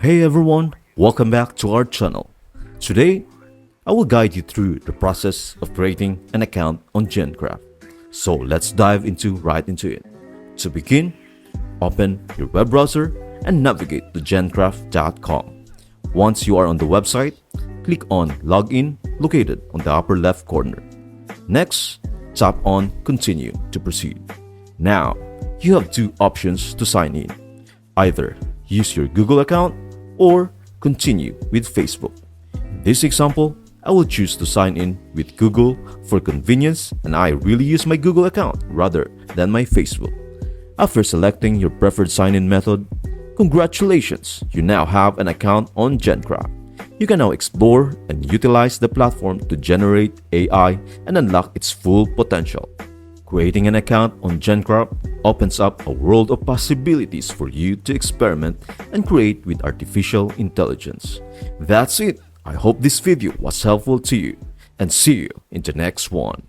Hey everyone, welcome back to our channel. Today, I will guide you through the process of creating an account on Gencraft. So let's dive right into it. To begin, open your web browser and navigate to gencraft.com. Once you are on the website, click on Login located on the upper left corner. Next, tap on Continue to proceed. Now, you have two options to sign in. Either use your Google account or continue with Facebook. In this example, I will choose to sign in with Google for convenience, and I really use my Google account rather than my Facebook. After selecting your preferred sign-in method, congratulations, you now have an account on Gencraft. You can now explore and utilize the platform to generate AI and unlock its full potential. Creating an account on Gencraft opens up a world of possibilities for you to experiment and create with artificial intelligence. That's it. I hope this video was helpful to you, and see you in the next one.